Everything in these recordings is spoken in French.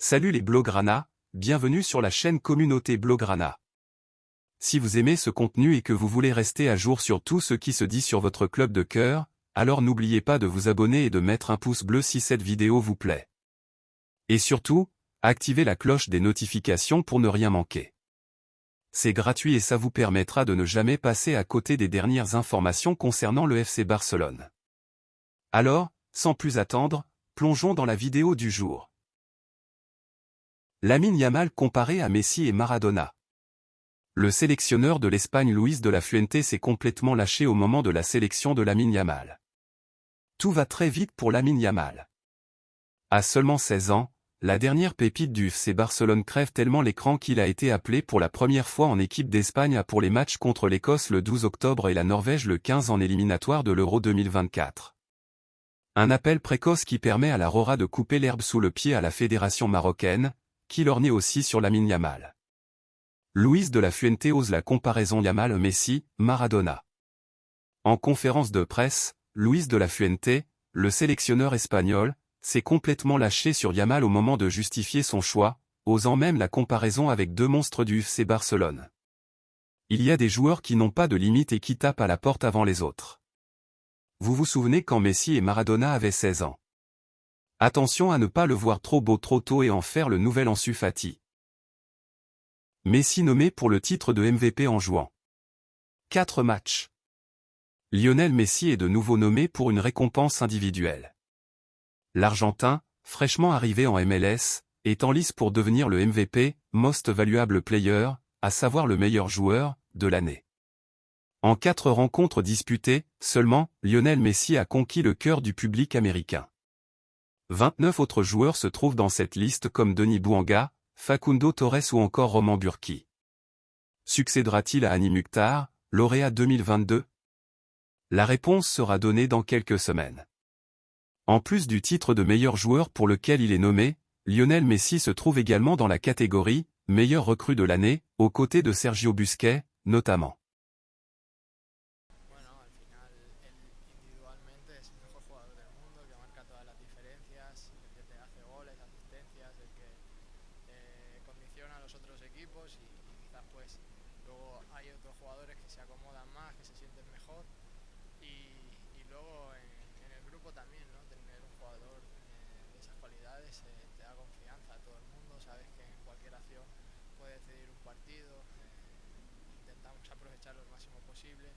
Salut les Blaugrana, bienvenue sur la chaîne Communauté Blaugrana. Si vous aimez ce contenu et que vous voulez rester à jour sur tout ce qui se dit sur votre club de cœur, alors n'oubliez pas de vous abonner et de mettre un pouce bleu si cette vidéo vous plaît. Et surtout, activez la cloche des notifications pour ne rien manquer. C'est gratuit et ça vous permettra de ne jamais passer à côté des dernières informations concernant le FC Barcelone. Alors, sans plus attendre, plongeons dans la vidéo du jour. Lamine Yamal comparé à Messi et Maradona. Le sélectionneur de l'Espagne Luis de la Fuente s'est complètement lâché au moment de la sélection de Lamine Yamal. Tout va très vite pour Lamine Yamal. À seulement 16 ans, la dernière pépite du FC Barcelone crève tellement l'écran qu'il a été appelé pour la première fois en équipe d'Espagne pour les matchs contre l'Écosse le 12 octobre et la Norvège le 15 en éliminatoire de l'Euro 2024. Un appel précoce qui permet à la Rora de couper l'herbe sous le pied à la fédération marocaine, qui lorgnait aussi sur Lamine Yamal. Luis de la Fuente ose la comparaison Yamal-Messi, Maradona. En conférence de presse, Luis de la Fuente, le sélectionneur espagnol, s'est complètement lâché sur Yamal au moment de justifier son choix, osant même la comparaison avec deux monstres du FC Barcelone. Il y a des joueurs qui n'ont pas de limite et qui tapent à la porte avant les autres. Vous vous souvenez quand Messi et Maradona avaient 16 ans. Attention à ne pas le voir trop beau trop tôt et en faire le nouvel Ansu Fati. Messi nommé pour le titre de MVP en jouant 4 matchs. Lionel Messi est de nouveau nommé pour une récompense individuelle. L'Argentin, fraîchement arrivé en MLS, est en lice pour devenir le MVP, Most Valuable Player, à savoir le meilleur joueur, de l'année. En 4 rencontres disputées, seulement, Lionel Messi a conquis le cœur du public américain. 29 autres joueurs se trouvent dans cette liste comme Denis Bouanga, Facundo Torres ou encore Roman Burki. Succédera-t-il à Hani Mukhtar, lauréat 2022? La réponse sera donnée dans quelques semaines. En plus du titre de meilleur joueur pour lequel il est nommé, Lionel Messi se trouve également dans la catégorie « meilleur recrue de l'année », aux côtés de Sergio Busquets, notamment. Condiciona a los otros equipos y quizás pues luego hay otros jugadores que se acomodan más, que se sienten mejor y luego en el grupo también, ¿no? Tener un jugador de esas cualidades te da confianza a todo el mundo, sabes que en cualquier acción puede decidir un partido, intentamos aprovecharlo lo máximo posible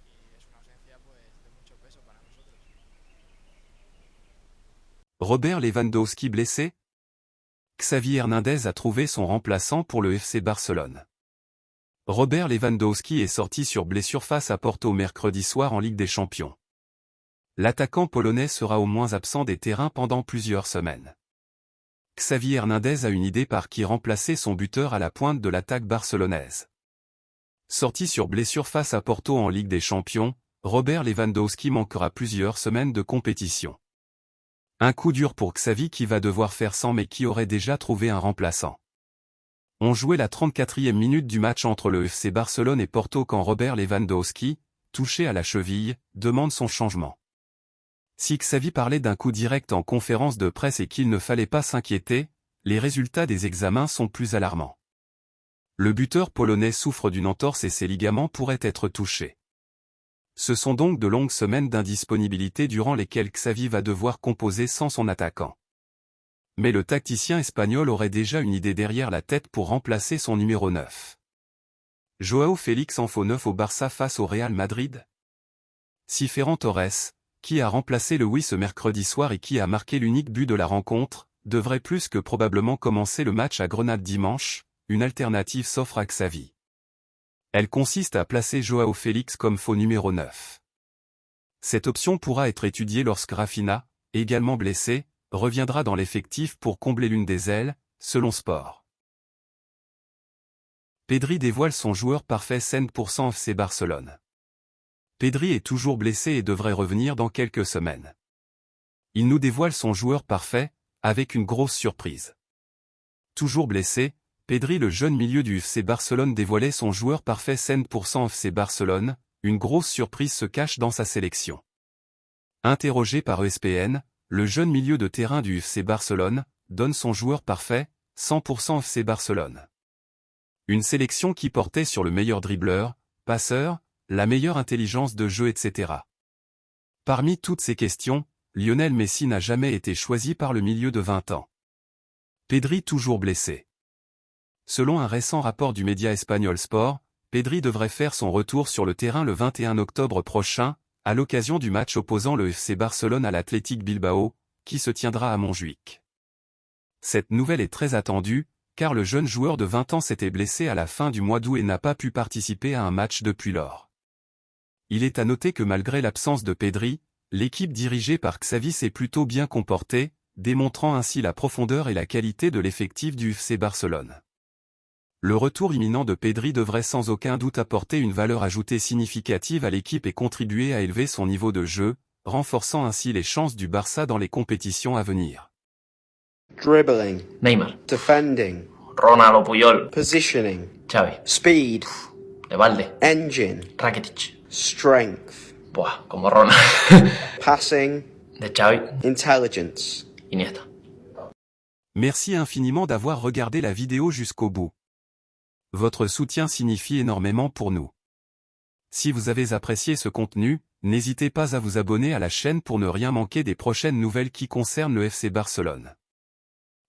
y es una ausencia pues de mucho peso para nosotros. Robert Lewandowski blessé? Xavi Hernandez a trouvé son remplaçant pour le FC Barcelone. Robert Lewandowski est sorti sur blessure face à Porto mercredi soir en Ligue des Champions. L'attaquant polonais sera au moins absent des terrains pendant plusieurs semaines. Xavi Hernandez a une idée par qui remplacer son buteur à la pointe de l'attaque barcelonaise. Sorti sur blessure face à Porto en Ligue des Champions, Robert Lewandowski manquera plusieurs semaines de compétition. Un coup dur pour Xavi qui va devoir faire sans mais qui aurait déjà trouvé un remplaçant. On jouait la 34e minute du match entre le FC Barcelone et Porto quand Robert Lewandowski, touché à la cheville, demande son changement. Si Xavi parlait d'un coup direct en conférence de presse et qu'il ne fallait pas s'inquiéter, les résultats des examens sont plus alarmants. Le buteur polonais souffre d'une entorse et ses ligaments pourraient être touchés. Ce sont donc de longues semaines d'indisponibilité durant lesquelles Xavi va devoir composer sans son attaquant. Mais le tacticien espagnol aurait déjà une idée derrière la tête pour remplacer son numéro 9. Joao Félix en faux neuf au Barça face au Real Madrid? Si Ferran Torres, qui a remplacé Luis ce mercredi soir et qui a marqué l'unique but de la rencontre, devrait plus que probablement commencer le match à Grenade dimanche, une alternative s'offre à Xavi. Elle consiste à placer Joao Félix comme faux numéro 9. Cette option pourra être étudiée lorsque Rafinha, également blessé, reviendra dans l'effectif pour combler l'une des ailes, selon Sport. Pedri dévoile son joueur parfait 100% FC Barcelone. Pedri est toujours blessé et devrait revenir dans quelques semaines. Il nous dévoile son joueur parfait, avec une grosse surprise. Toujours blessé, Pedri le jeune milieu du FC Barcelone dévoilait son joueur parfait 100% FC Barcelone, une grosse surprise se cache dans sa sélection. Interrogé par ESPN, le jeune milieu de terrain du FC Barcelone, donne son joueur parfait, 100% FC Barcelone. Une sélection qui portait sur le meilleur dribbleur, passeur, la meilleure intelligence de jeu, etc. Parmi toutes ces questions, Lionel Messi n'a jamais été choisi par le milieu de 20 ans. Pedri toujours blessé. Selon un récent rapport du média espagnol Sport, Pedri devrait faire son retour sur le terrain le 21 octobre prochain, à l'occasion du match opposant le FC Barcelone à l'Athletic Bilbao, qui se tiendra à Montjuïc. Cette nouvelle est très attendue, car le jeune joueur de 20 ans s'était blessé à la fin du mois d'août et n'a pas pu participer à un match depuis lors. Il est à noter que malgré l'absence de Pedri, l'équipe dirigée par Xavi s'est plutôt bien comportée, démontrant ainsi la profondeur et la qualité de l'effectif du FC Barcelone. Le retour imminent de Pedri devrait sans aucun doute apporter une valeur ajoutée significative à l'équipe et contribuer à élever son niveau de jeu, renforçant ainsi les chances du Barça dans les compétitions à venir. Dribbling, Neymar, defending, Ronaldo Puyol, positioning, Xavi, speed, De Valde, engine, Rakitic. strength, Buah, como Ronald. passing, De Xavi, intelligence. Iniesta. Merci infiniment d'avoir regardé la vidéo jusqu'au bout. Votre soutien signifie énormément pour nous. Si vous avez apprécié ce contenu, n'hésitez pas à vous abonner à la chaîne pour ne rien manquer des prochaines nouvelles qui concernent le FC Barcelone.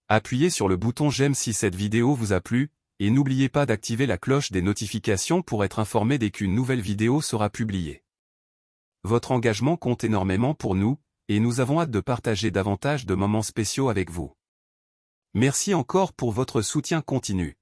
Appuyez sur le bouton j'aime si cette vidéo vous a plu, et n'oubliez pas d'activer la cloche des notifications pour être informé dès qu'une nouvelle vidéo sera publiée. Votre engagement compte énormément pour nous, et nous avons hâte de partager davantage de moments spéciaux avec vous. Merci encore pour votre soutien continu.